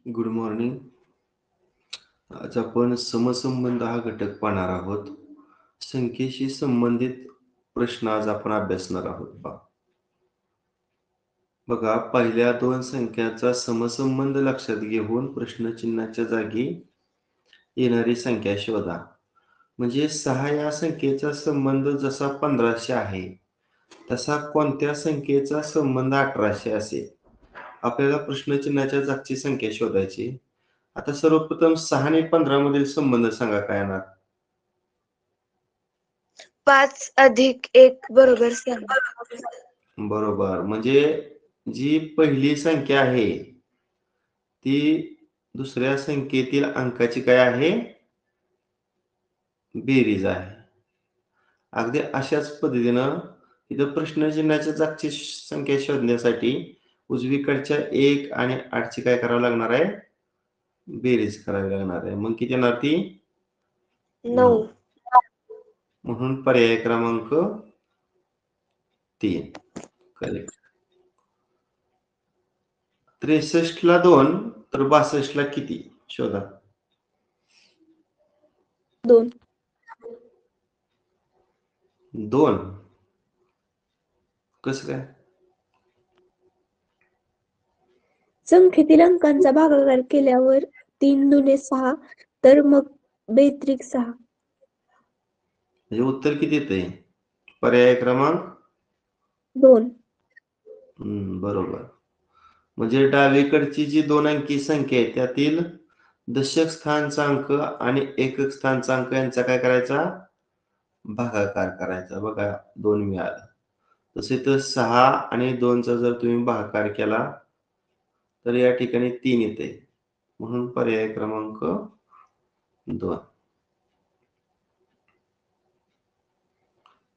Good morning. आज आपण समसंबंध हा घटक पाहणार आहोत. संख्येशी संबंधित प्रश्न आज आपण अभ्यासणार आहोत. बघा, पहिल्या दोन संख्यांचा समसंबंध लक्षात घेऊन प्रश्नचिन्हाच्या जागी येणारी संख्या शोधा. म्हणजे 6 या संख्येचा संबंध जसा 1500 आहे, तसा कोणत्या संख्येचा संबंध 1800 असेल? आपल्याला प्रश्नचिन्हाच्या जागची संख्या शोधायची. आता सर्वप्रथम 6 आणि 15 मधील संबंध सांगा, काय येणार? 5 अधिक 1 बरोबर 6. बरोबर. म्हणजे जी पहिली संख्या आहे ती दुसऱ्या संख्येतील अंकाची काय आहे? बेरीज आहे. अगदी अशाच पद्धतीनं इथं प्रश्नचिन्हाच्या जागची संख्या शोधण्यासाठी उजवीकडच्या 1 आणि 8 ची काय करावं लागणार आहे? बेरीज करावी लागणार आहे. मग किती येणार ती? 9. म्हणून पर्याय क्रमांक 3 करेक्ट. 63 ला 2 तर 62 ला किती? शोधा. 2. 2. कसं काय? संख्येतील अंकांचा भागाकार केल्यावर 3 दुने 6 तर मग बेत्रिक 6. म्हणजे उत्तर किती येते? पर्याय क्रमांक 2. बरोबर. म्हणजे डावीकडची जी 2 अंकी संख्या आहे त्यातील दशक स्थानचा अंक आणि एकक स्थानचा अंक यांचा काय करायचा? भागाकार करायचा. बघा, 2 मिळालं. तसे तर 6 आणि 2चा जर तुम्ही भागाकार केला तर या ठिकाणी 3 येते. म्हणून पर्याय क्रमांक 2.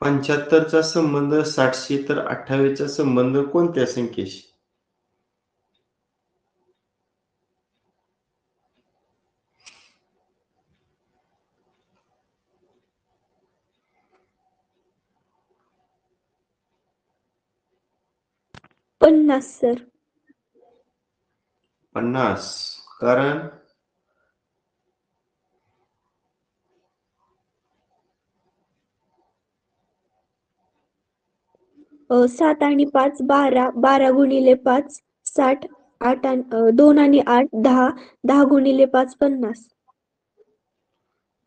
75 चा संबंध 60शी तर 28 चा संबंध कोणत्या संख्येशी? पन्नास सर. 50. कारण 7 आणि 5 12, 12 गुणिले 5 60, 2 आणि 8 10, 10 गुणिले 5 50.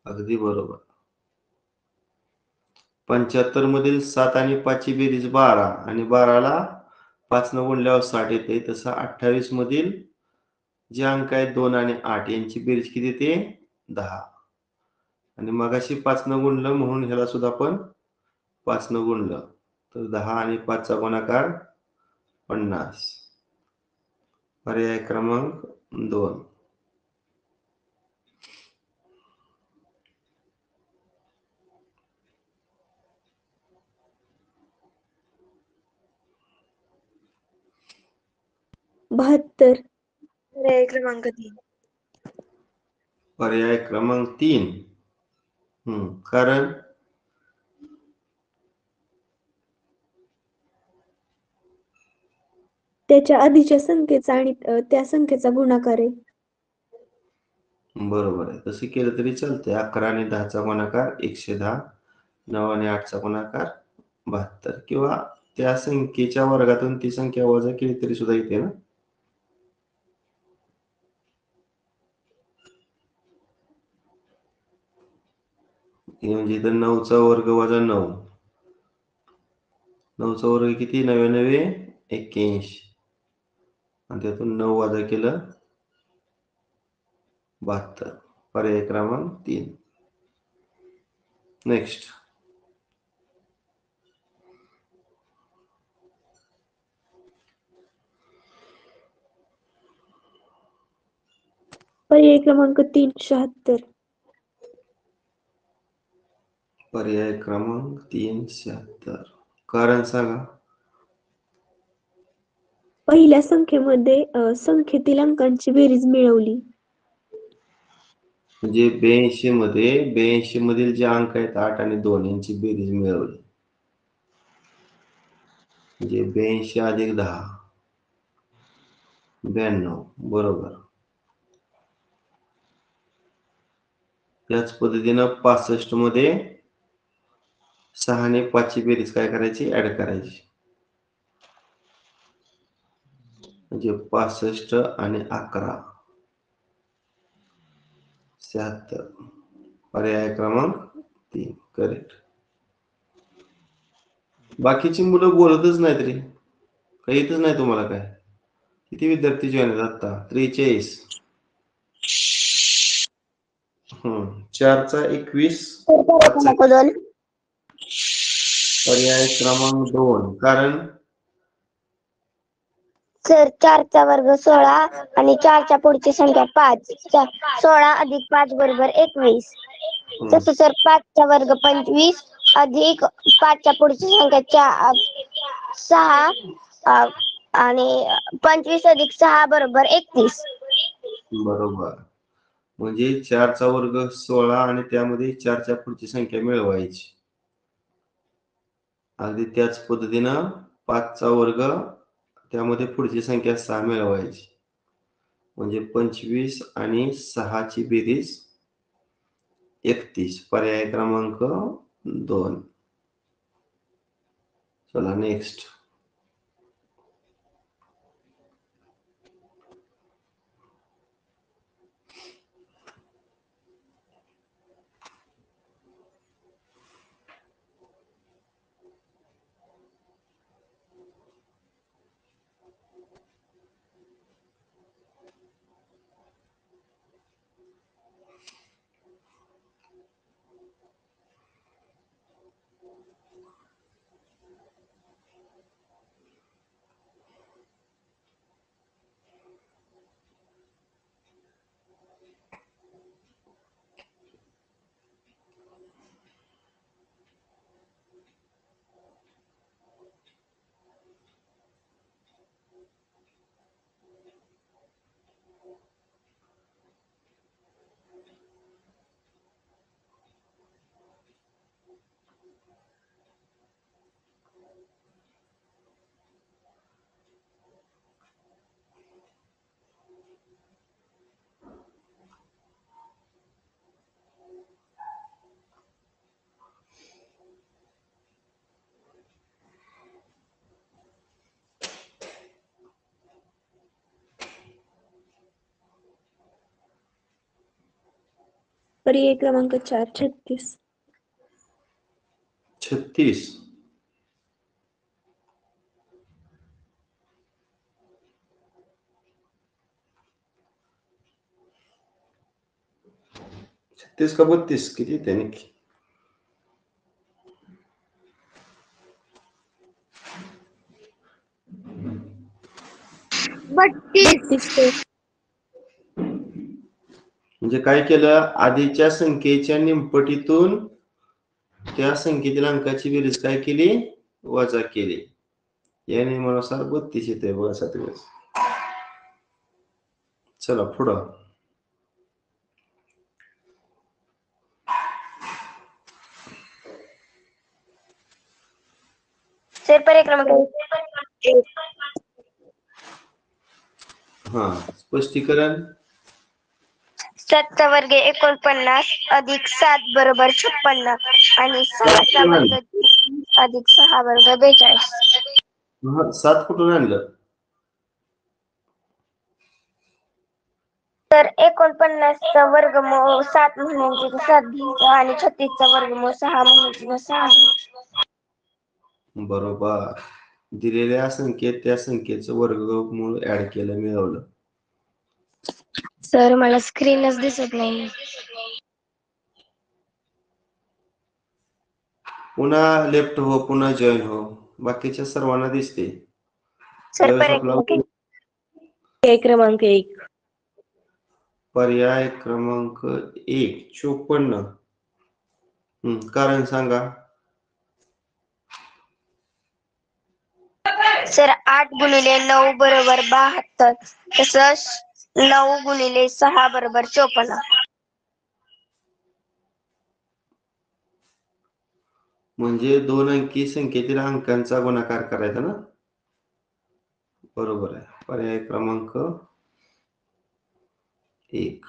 अगदी बरोबर. 75 मधील 7 आणि 5 ची बेरीज 12 आणि 12ला 5 न गुणल्यावर 60 येते. तसं 28 मधील जे अंक आहेत 2 आणि 8 यांची बेरीज किती येते? 10. आणि मगाशी 5 न गुणलं म्हणून ह्याला सुद्धा आपण 5 न गुणलं तर 10 आणि 5 चा गुणाकार 50. पर्याय क्रमांक 2. बहात्तर. पर्याय क्रमांक 3. पर्याय क्रमांक 3. कारण त्याच्या आधीच्या संख्येचा आणि त्या संख्येचा गुणाकार आहे. बरोबर आहे. तसं केलं तरी चालतंय. 11 आणि 10चा गुणाकार 110, 9 आणि 8चा गुणाकार 72 किंवा त्या संख्येच्या वर्गातून ती संख्या वजा केली तरी सुद्धा येते ना. हे म्हणजे इथं 9चा वर्ग वजा 9. 9चा वर्ग किती? 9 9 81 आणि त्यातून 9 वजा केलं 72. पर्याय क्रमांक 3. नेक्स्ट. पर्याय क्रमांक 3 76. पर्याय क्रमांक 3 76. कारण सांगा. पहिल्या संख्येमध्ये संख्येतील अंकांची बेरीज मिळवली. म्हणजे 82 मधील जे अंक आहेत 8 आणि 2 यांची बेरीज मिळवली. म्हणजे 82 अधिक 10 92. बरोबर. याच पद्धतीनं 65 मध्ये 6 आणि 5 ची बेरीज काय करायची? ऍड करायची. म्हणजे 65 आणि 11 76. पर्याय क्रमांक 3 करेक्ट. बाकीची मुलं बोलतच नाहीत रे. काही येतच नाही तुम्हाला काय? किती विद्यार्थी जॉईन आहेत आता? 43. 4चा 21, 5चा पर्याय क्रमांक 2. कारण सर 4चा वर्ग 16 आणि 4च्या पुढची संख्या 5. 16 अधिक 5 बरोबर 21. तसं सर 5चा वर्ग 25 अधिक 5च्या पुढची संख्या 6 आणि 25 अधिक 6 बरोबर 31. बरोबर. म्हणजे 4चा वर्ग 16 आणि त्यामध्ये 4च्या पुढची संख्या मिळवायची. अगदी त्याच पद्धतीनं 5चा वर्ग त्यामध्ये पुढची संख्या 6 मिळवायची. म्हणजे 25 आणि 6 ची बेरीज 31. पर्याय क्रमांक 2. चला नेक्स्ट. पर्याय क्रमांक 4 36. 36. छत्तीस का 32 किती त्याने? 32. म्हणजे काय केलं? आधीच्या संख्येच्या निमपटीतून त्या संख्येतील अंकाची बेरीज काय केली? वजा केली. या नियमानुसार 32 येते बघा 7 वेळेस. चला पुढं. सर पर्याय क्रमांक 1. स्पष्टीकरण. 7चा वर्ग 49 अधिक 7 बरोबर 56 आणि 6चा वर्ग अधिक 6 वर्ग 42. 7 कुठून आणलं? तर 49चा वर्गमूळ 7 म्हणजे 7 घ्यायचा आणि 36चा वर्गमूळ 6 म्हणजे 6 घ्यायचा. बरोबर. दिलेल्या संख्येत त्या संख्येचं वर्गमूळ ऍड केलं, मिळवलं. सर मला स्क्रीनच दिसत नाही. पुन्हा लेफ्ट हो, पुन्हा जॉईन हो. बाकीच्या सर्वांना दिसते. सर पर्याय क्रमांक 1. पर्याय क्रमांक 1 54. कारण सांगा. सर 8 गुणिले 9 बरोबर 72. तसंच 9 गुणिले 6 बरोबर 54. म्हणजे 2 अंकी संख्येतील अंकांचा गुणाकार करायचा ना? बरोबर आहे. पर्याय क्रमांक 1.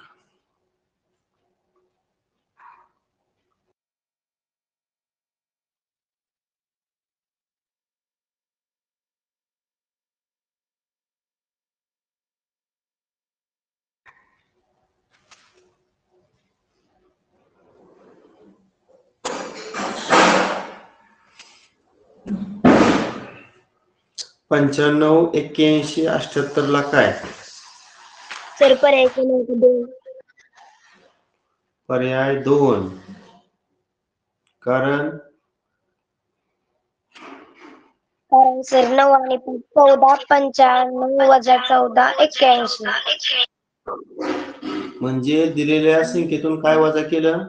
95 81 78 ला काय? सर पर्याय क्रमांक 2. पर्याय 2. कारण सर 9 आणि 5 14 95 वजा 14 81. म्हणजे दिलेल्या संख्येतून काय वजा केलं?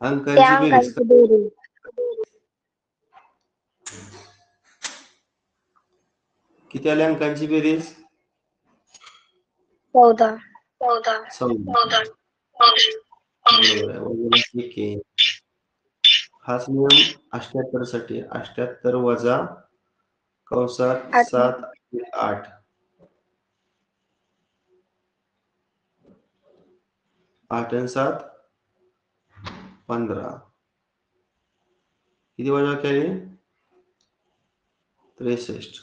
त्या अंकांची बेरीज. अंकांची बेरीज. किती आल्या अंकांची बेरीज? 14. 14. बरोबर आहे. वजन ठीक आहे. हाच नियम 78 साठी. 78 वजा कंसात 7 8. 8 आणि 7 15. किती वजा केले? 63.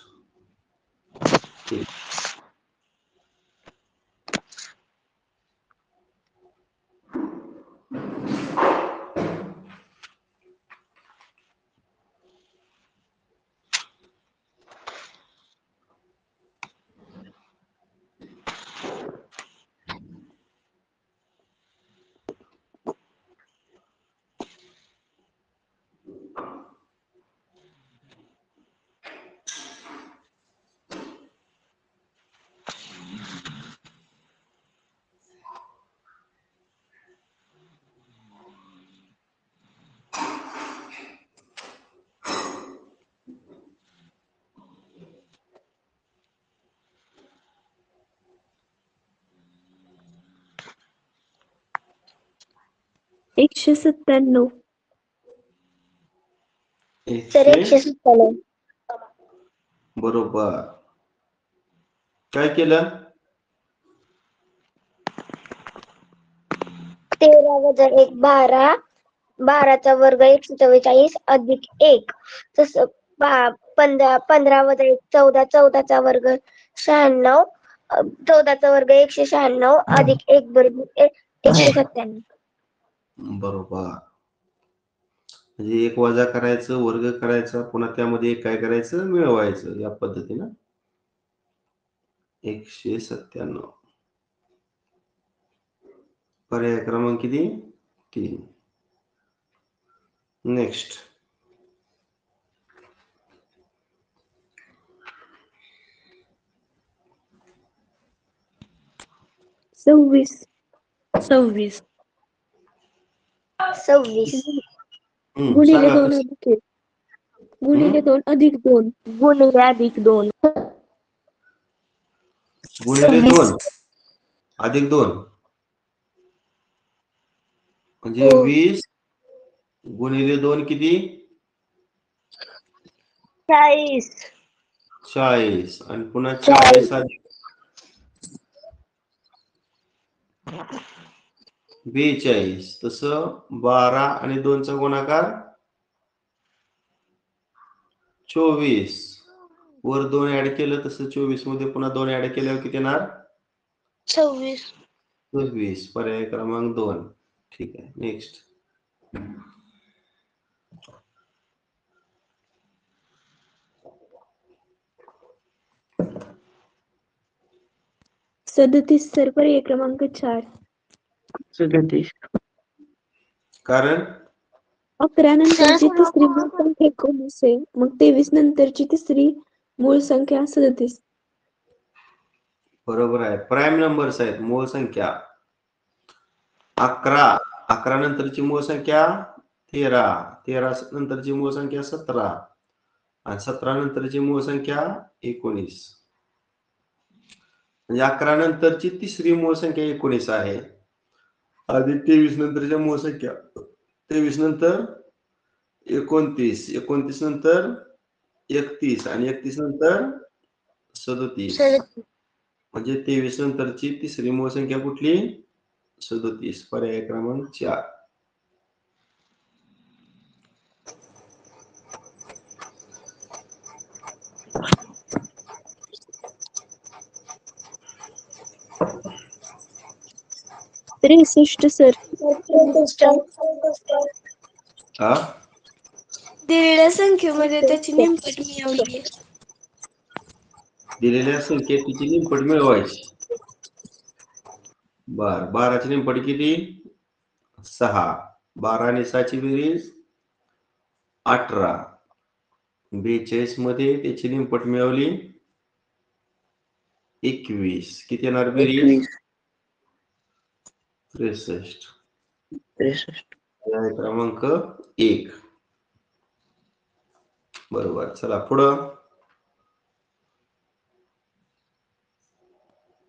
ठीक. एकशे 97. सर 100. 197. बरोबर. काय केलं? 13 वजा 1 12. 12चा वर्ग 144 अधिक 1. तसं 15 वजा 1 14. 14चा वर्ग 96. 14चा वर्ग 196 अधिक 1 बरोबर 197. बरोबर. म्हणजे एक वजा करायचं, वर्ग करायचा, पुन्हा त्यामध्ये एक काय करायचं? मिळवायचं. या पद्धतीनं 197. पर्याय क्रमांक किती? 3. नेक्स्ट. सव्वीस. 26. गुणिले सांगा 2 कसं? अधिक 1. गुणिले 2 अधिक 2. गुणिले अधिक 2. गुणिले 2 अधिक 2 म्हणजे 20 गुणिले 2 किती? 40. 40 आणि पुन्हा 40 अधिक 42. तसं 12 आणि 2 चा गुणाकार 24. वर 2 ऍड केलं तसं 24 मध्ये पुन्हा 2 ऍड केल्यावर किती येणार? 26. 26. पर्याय क्रमांक 2. ठीक आहे. नेक्स्ट. सदतीस. सर पर्याय क्रमांक 4. 37. कारण 11 नंतरची तिसरी मूळ संख्या 19 आहे. मग 23 नंतरची तिसरी मूळ संख्या 37. बरोबर आहे. प्राईम नंबर्स आहेत. मूळ संख्या 11 नंतरची मूळ संख्या 13. 13 नंतरची मूळ संख्या 17 आणि 17 नंतरची मूळ संख्या 19. म्हणजे 11 नंतरची तिसरी मूळ संख्या 19 आहे. आणि 23 नंतरच्या मूळ संख्या 23 नंतर 29, 29 नंतर 31 आणि 31 नंतर 37. म्हणजे 23 नंतरची तिसरी मूळ संख्या कुठली? 37. पर्याय क्रमांक 4. त्रेसष्ट. सर हा दिलेल्या संख्येमध्ये त्याची नेमकी मिळवली. दिलेल्या संख्येत तिची निमपट मिळवायची. 12ची निमपट किती? 6. 12 आणि 6ची बेरीज 18. 42 मध्ये त्याची निमपट मिळवली 21. किती येणार बेरीज? 63. 63. पर्याय क्रमांक 1. बरोबर. चला पुढं.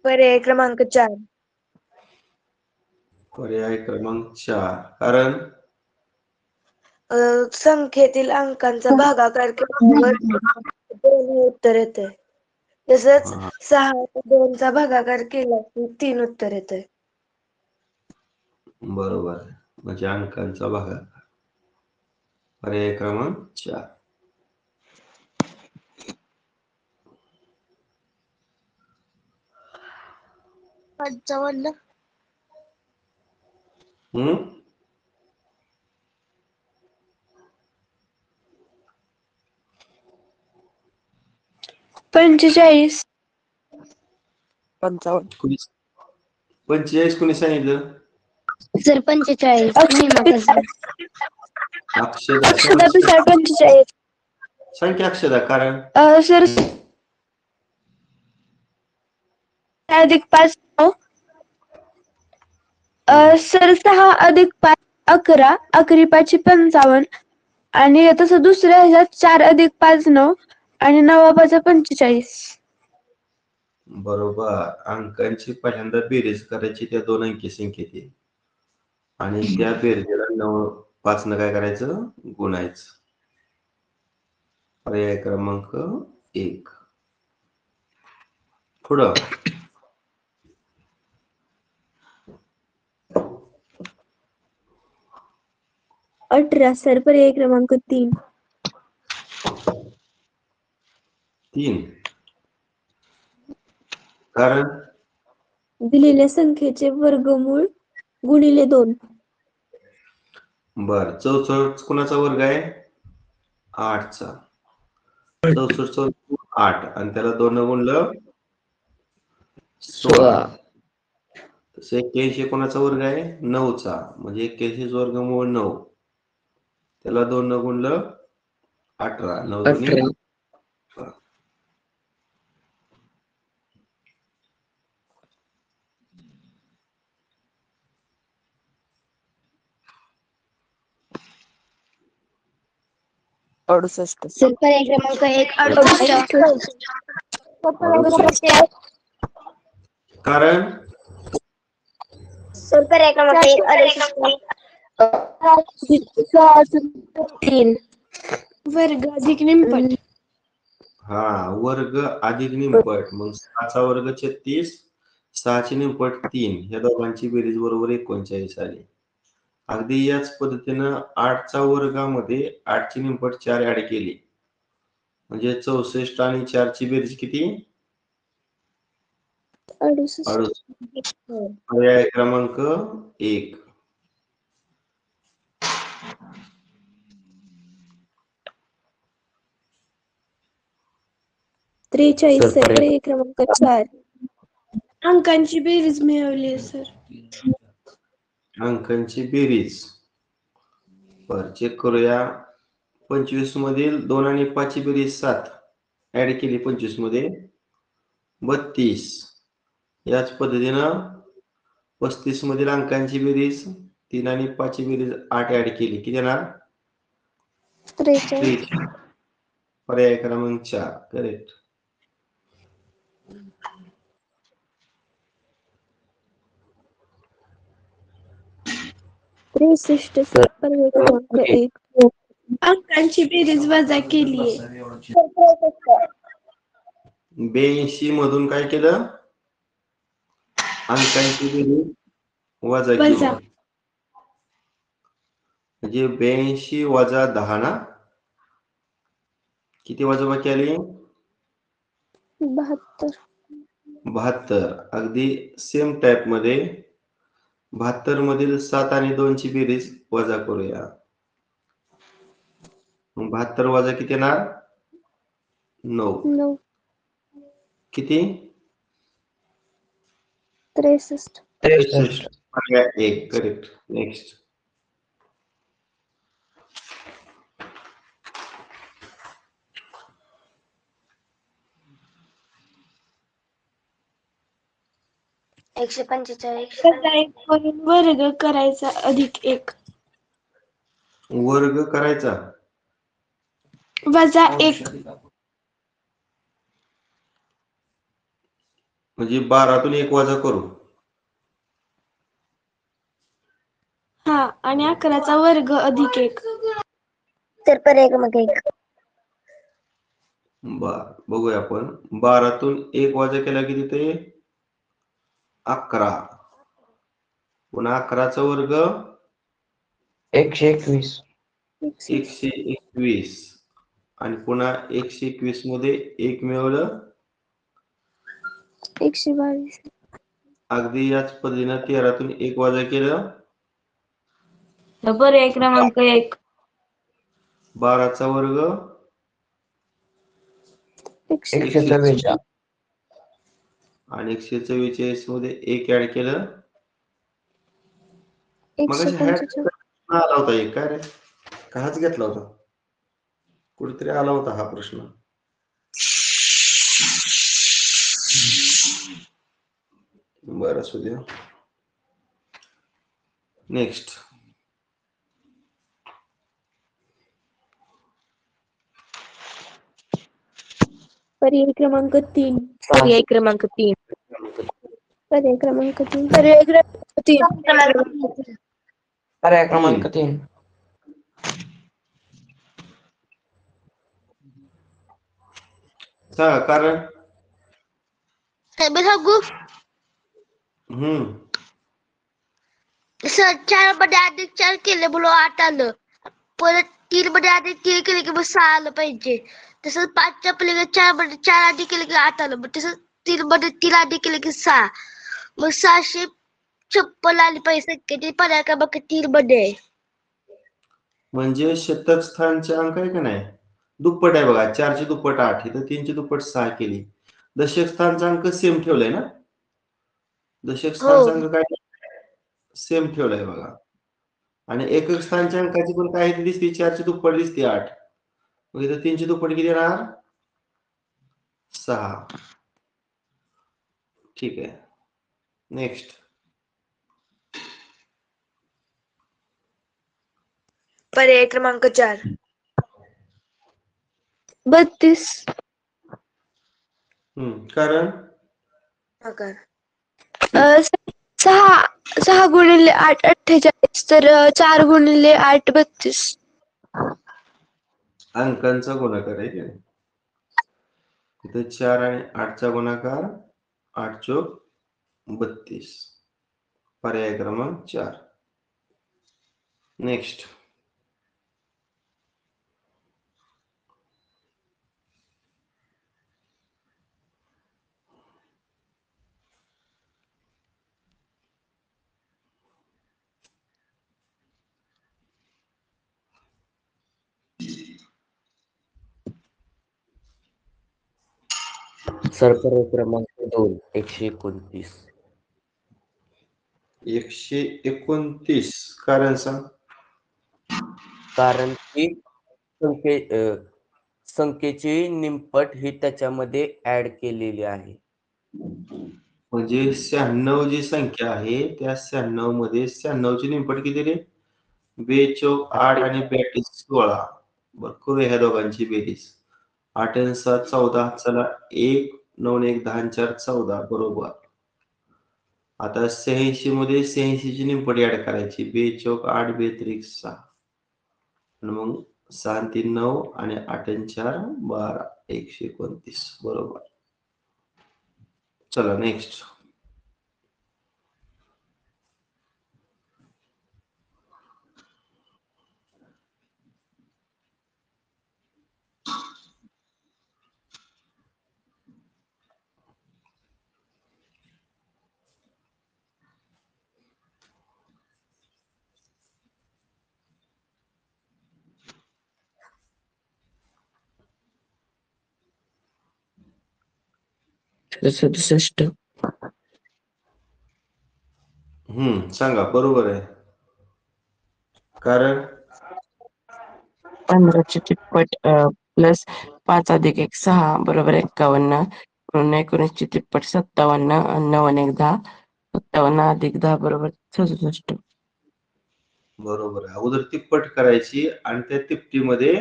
पर्याय क्रमांक 4. पर्याय क्रमांक 4. कारण संख्येतील अंकांचा भागाकार केल्यावर 2 हे उत्तर येते. तसंच हा, 6 व 2 चा भागाकार केला की 3 उत्तर येते. बरोबर. म्हणजे अंकांचा भागाकार. पर्याय क्रमांक 4. 55. हम्म. 45. 55. 45 कोणी सांगितलं? सर 45. अक्षदा. अक्षदा पिसाळ 45. संख्या अक्षदा. कारण सर अधिक 5 9. सर 6 अधिक 5 11. 11 5 55. आणि तसं दुसऱ्या ह्याच्यात 4 अधिक 5 9 आणि 9 5 45. बरोबर. अंकांची पहिल्यांदा बेरीज करायची त्या 2 अंकी संख्येची आणि त्या बेरजेला 5 न काय करायचं? गुणायचं. पर्याय क्रमांक 1. पुढं. 18. सर पर्याय क्रमांक 3. 3. कारण दिलेल्या संख्येचे वर्गमूळ गुणिले 2. बर. 64 कुणाचा वर्ग आहे? 8चा. 64 8 आणि त्याला 2 न गुणलं 16. तसं 81 कोणाचा वर्ग आहे? 9चा. म्हणजे 81 वर्गमूळ 9. त्याला 2 न गुणलं 18. 9 दुनी 18. 18. सर पर्याय क्रमांक 1. 68. कारण सर पर्याय क्रमांक 1. 3. वर्ग अधिक निमपट. हा, वर्ग अधिक निमपट. मग 6चा वर्ग 36. 6ची निमपट 3. या दोघांची बेरीज बरोबर 39 आली. अगदी याच पद्धतीनं 8चा वर्गामध्ये 8ची निमपट 4 ऍड केली. म्हणजे 64 आणि 4ची बेरीज किती? 68. पर्याय क्रमांक 1. 43. सर पर्याय क्रमांक 4. अंकांची बेरीज मिळवली सर. अंकांची बेरीज. बर, चेक करूया. 25 मधील 2 आणि 5 ची बेरीज 7 ऍड केली. 25 मध्ये 32. याच पद्धतीनं 35 मधील अंकांची बेरीज 3 आणि 5 ची बेरीज 8 ऍड केली. किती येणार? 43. पर्याय क्रमांक 4. करेक्ट. सर पर्याय क्रमांक 1. अंकांची बेरीज वजा केली. 82 मधून काय केलं? अंकांची बेरीज वजा केली. म्हणजे 82 वजा 10 ना? किती वजाबाकी आली? 72. 72. अगदी सेम टाइप मध्ये 72 मधील 7 आणि 2 ची बेरीज वजा करूया. मग 72 वजा किती येणार? 9. किती? 63. 63. पर्याय 1 करेक्ट. नेक्स्ट. एकशे 45. वजा 1 करून वर्ग करायचा अधिक 1. वर्ग करायचा. वजा 1. म्हणजे 12तून 1 वजा करू. हा आणि 11चा वर्ग अधिक 1. तर पर्याय क्रमांक 1. बघूया आपण. 12तून 1 वजा केला किती ते 11. पुन्हा 11चा वर्ग 121. 121 आणि पुन्हा 121 मध्ये 1 मिळवलं. 122. अगदी याच पद्धतीनं 13तून 1 वजा केलं. पर्याय क्रमांक 1. 12चा वर्ग 144. आणि 144 मध्ये 1 ऍड केलं. मग ह्यात 145. आला होता एक काय रे? काच घेतला होता. कुठेतरी आला होता हा प्रश्न. बरं असू द्या. नेक्स्ट. पर्याय क्रमांक 3. पर्याय क्रमांक 3. पर्याय क्रमांक 3. पर्याय क्रमांक 3. पर्याय क्रमांक 3. सांगा कारण. सांगू हम्म. सर 4 मध्ये अधिक 4 केले बोलो 8 आलं. परत 3 मध्ये अधिक 3 केले की मग 6 आलं पाहिजे. तसंच 5च्या पलीकडे 4 मध्ये 4 अधिक केले की 8 आलं. मग तसंच 3 मध्ये 3 अधिक केले की 6. मग 656 आली पाहिजे संख्या. ती पर्याय क्रमांक 3 मध्ये आहे. म्हणजे शतक स्थानचे अंक आहे का नाही दुप्पट आहे बघा. 4ची दुप्पट 8 इथं 3ची दुप्पट 6 केली. दशक स्थानचा अंक सेम ठेवलाय ना. दशक स्थानचा अंक काय सेम ठेवलाय बघा. आणि एकक स्थानच्या अंकाची पण काय दिसते 4ची दुप्पट दिसते 8. मग इथं 3ची दुप्पट किती येणार 6. ठीक आहे. नेक्स्ट. पर्याय क्रमांक 4. 32. कारण 6 गुणिले 8 48. तर 4 गुणिले 8 32. अंकांचा गुणाकार आहे की नाही. इथं 4 आणि 8चा गुणाकार 8 चोक 32. पर्याय क्रमांक 4. नेक्स्ट. सर पर्याय क्रमांक 2. 129. 129 कारण सांग. कारण की संख्येची निमपट ही त्याच्यामध्ये ऍड केलेली आहे. म्हणजे 96 जी संख्या आहे त्या 96 मध्ये 96 ची निमपट किती रे 2 चौक 8 आणि 82 16. बरं करूया ह्या दोघांची बेरीज. 8 आणि 7 14. चला 1 9 आणि 1 10 आणि 4 14 बरोबर. आता 86 मध्ये 86 ची निमपट ऍड करायची 2 चौक 8 बेत्रिक 6 आणि मग 6 आणि 3 9 आणि 8 आणि 4 12 129 बरोबर. चला नेक्स्ट. 67. सांगा बरोबर आहे. कारण 15चे तिप्पट प्लस 5 अधिक 1 6 बरोबर 51. म्हणून 19चे तिप्पट 57 आणि 9 आणि 1 10. 57 अधिक 10 बरोबर 67. बरोबर आहे. अगोदर तिप्पट करायची आणि त्या तिपटीमध्ये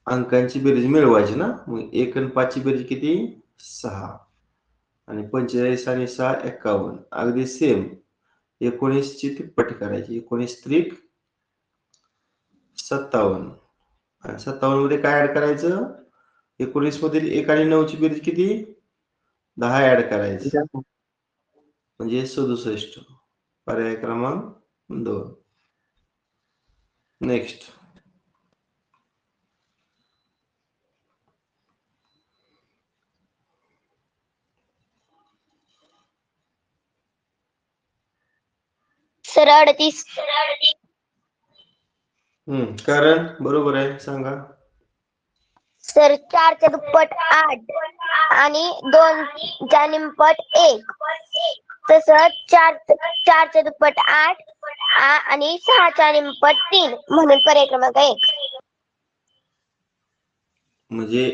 अंकांची बेरीज मिळवायची ना. मग 1 आणि 5 ची बेरीज किती? 6 आणि 45 आणि 6 51. अगदी सेम. 19 ची तिप्पट करायची. 19 त्रिक 57 आणि 57 मध्ये काय ऍड करायचं? 19 मधील 1 आणि 9 ची बेरीज किती? 10 ऍड करायची म्हणजे 67. पर्याय क्रमांक 2. नेक्स्ट. सर 38. कारण बरोबर आहे. सांगा. सर 4च्या दुप्पट 8 आणि 2च्या निमपट 1. तसंच 4च्या दुप्पट 8 आणि 6च्या निमपट 3 म्हणून पर्याय क्रमांक 1. म्हणजे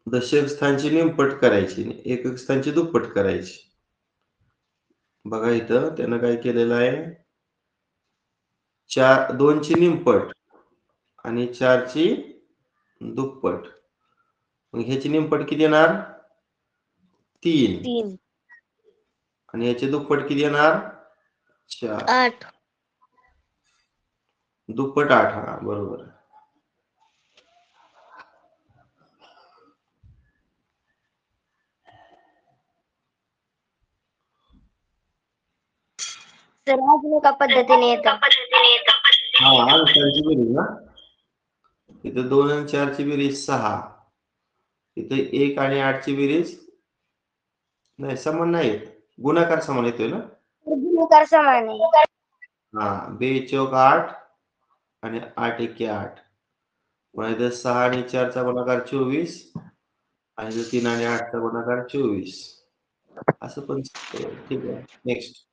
दशक स्थानची निमपट करायची, एकक स्थानची दुप्पट करायची. बघा इथं त्यानं काय केलेलं आहे? 2 ची निमपट आणि 4 ची दुप्पट. मग ह्याची निमपट किती येणार? 3 आणि याची दुप्पट किती येणार? 4. 8. दुप्पट 8. हा बरोबर आहे. सर अजून एका पद्धतीने येतं. अंकांची बेरीज ना. इथं 2 आणि 4 ची बेरीज 6. इथे 1 आणि 8 ची बेरीज नाही, समान नाही. गुणाकार समान येतोय ना. गुणाकार समान आहे. 2 चौक 8 आणि 8 एके 8. म्हणजे 6 आणि 4 चा गुणाकार 24 आणि 3 आणि 8 चा गुणाकार 24. असं पण ठीक आहे. नेक्स्ट.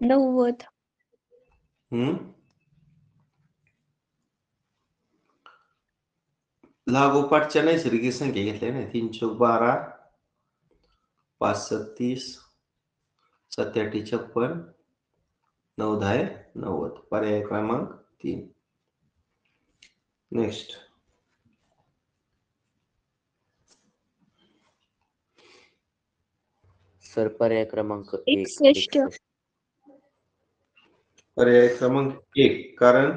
नव्वद. 90. लागोपाठच्या नैसर्गिक संख्या घेतल्या ना. 3 चौक 12, 5 7 30, 7 8 56, 9 10 90. पर्याय क्रमांक 3. नेक्स्ट. सर पर्याय क्रमांक 1. 61. पर्याय क्रमांक 1. कारण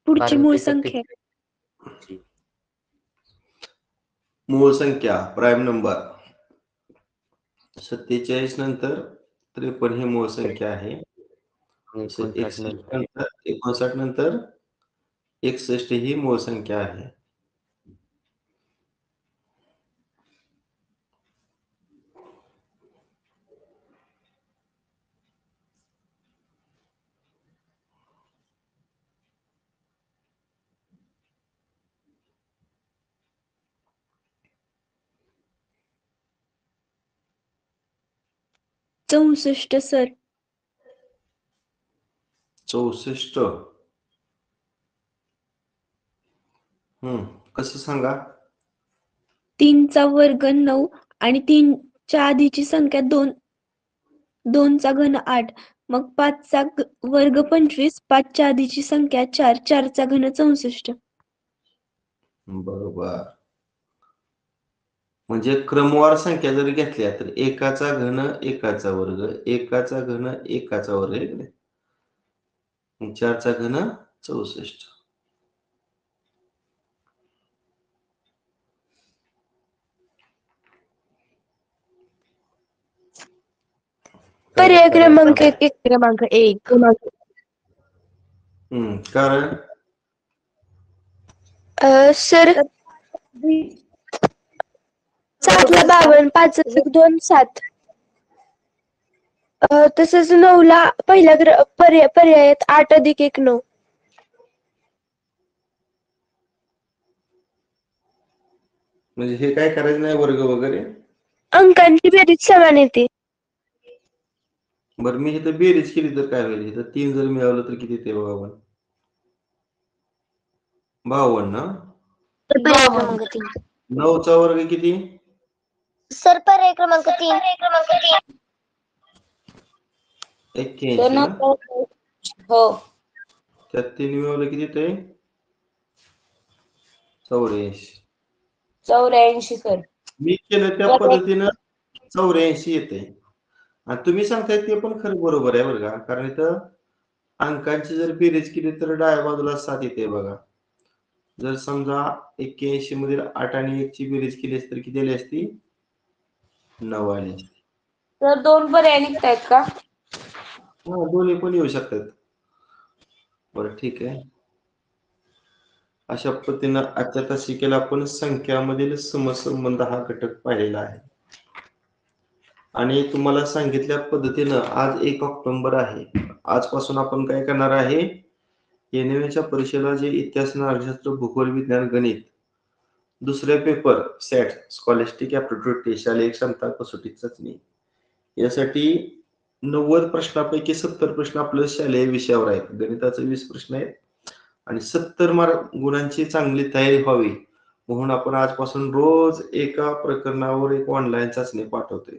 पुढची कारण मूळ ते संख्या. मूळ संख्या प्राईम नंबर 47 नंतर 53 ही मूळ संख्या आहे. 59 नंतर 59 नंतर 61 ही मूळ संख्या आहे. 64 सर. 64. कसं सांगा? 3चा वर्ग 9 आणि 3च्या आधीची संख्या 2चा घन 8. मग 5चा वर्ग 25, 5च्या आधीची संख्या 4, 4चा घन 64. बरोबर. म्हणजे क्रमवार संख्या जर घेतल्या तर एकाचा घन एकाचा वर्ग, एकाचा घन एकाचा वर्ग आहे की नाही? मग 4चा घन 64. पर्याय क्रमांक 1. क्रमांक 1. कारण सर 7ला 52, 5 अधिक 2 7. तसंच 9ला पहिल्या पर्यायात 8 अधिक 1 9. म्हणजे हे काय करायचं नाही वर्ग वगैरे. अंकांची बेरीज समान येते. बरं मी इथं बेरीज केली तर काय होईल? इथं 3 जर मिळवलं तर किती येते बघा आपण? 52. पर्याय क्रमांक 3. 9चा वर्ग किती? सर पर्याय क्रमांक 3. 81 ना? हो. त्यात 3 मिळवलं किती येते? 84. 84 सर. मी केलं त्या पद्धतीनं 84 येते. आणि तुम्ही सांगताय ते पण खरं बरोबर आहे बरं का. कारण इथं अंकांची जर बेरीज केली तर डाव्या बाजूला 7 येते बघा. जर समजा 81 मधील 8 आणि 1 ची बेरीज केली असती तर किती आली असती? 9 आली असती. सर 2 पर्याय निघतायत का? दोन्ही पण येऊ शकतात. बरं ठीक आहे. अशा पद्धतीनं आजच्या तासिकेला आपण संख्यामधील समसंबंध हा घटक पाहिलेला आहे. आणि तुम्हाला सांगितल्या पद्धतीनं आज 1 ऑक्टोबर आहे. आजपासून आपण काय करणार आहे? NMAच्या परीक्षेला जे इतिहास, नागरिकशास्त्र, भूगोल, विज्ञान, गणित, दुसरे पेपर सॅट स्कॉलॅस्टिक ॲप्टिट्यूड टेस्ट, शालेय क्षमता कसोटी चाचणी यासाठी 90 प्रश्नापैकी 70 प्रश्न आपल्या शालेय विषयावर आहेत. गणिताचे 20 प्रश्न आहेत आणि 70 गुणांची चांगली तयारी व्हावी म्हणून आपण आजपासून रोज एका प्रकरणावर एक ऑनलाईन चाचणी पाठवतोय.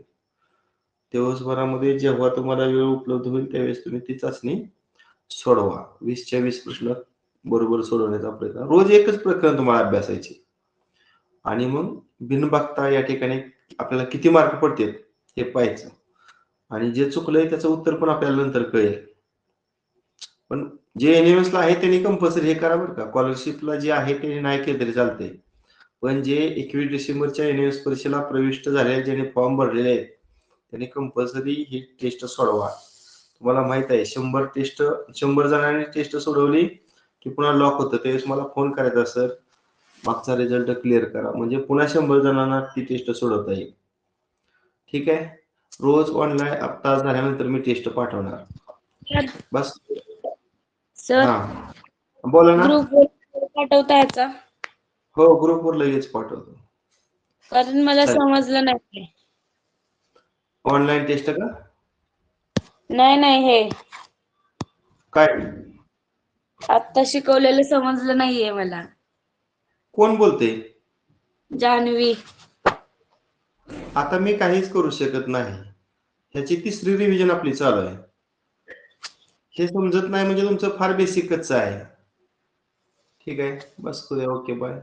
दिवसभरामध्ये जेव्हा तुम्हाला वेळ उपलब्ध होईल त्यावेळेस तुम्ही ती चाचणी सोडवा. 20च्या 20 प्रश्न बरोबर सोडवण्याचा प्रयत्न. रोज एकच प्रकरण तुम्हाला अभ्यासायचे आणि मग बिनबघता या ठिकाणी आपल्याला किती मार्क पडतात हे पाहायचं आणि जे चुकलंय त्याचं उत्तर पण आपल्याला नंतर कळेल. पण जे NMS ला आहे त्यांनी कंपल्सरी हे करा बरं का. स्कॉलरशिपला जे आहे ते नाही केलं तरी चालतंय. पण जे 21 डिसेंबरच्या NMS परीक्षेला प्रविष्ट झालेले ज्यांनी फॉर्म भरलेले आहेत त्यांनी कंपल्सरी ही टेस्ट सोडवा. तुम्हाला माहित आहे 100 जणांनी टेस्ट सोडवली की पुन्हा लॉक होतं. त्यावेळेस मला फोन करायचा, सर मागचा रिझल्ट क्लिअर करा. म्हणजे पुन्हा 100 जणांना ती टेस्ट सोडवता येईल. ठीक आहे. रोज ऑनलाईन तास झाल्यानंतर मी टेस्ट पाठवणार. बस. सर हा बोला ना. ग्रुपवर पाठवता याचा? हो ग्रुपवर लगेच पाठवतो. कारण मला चालेल. समजलं नाही. ऑनलाईन टेस्ट का? नाही हे काय आता शिकवलेलं समजलं नाहीये मला. कोण बोलते? जान्हवी. आता मी काहीच करू शकत नाही. ह्याची 3री रिव्हिजन आपली चालू आहे. हे समजत नाही म्हणजे तुमचं फार बेसिकच आहे. ठीक आहे. बस करूया. Okay bye.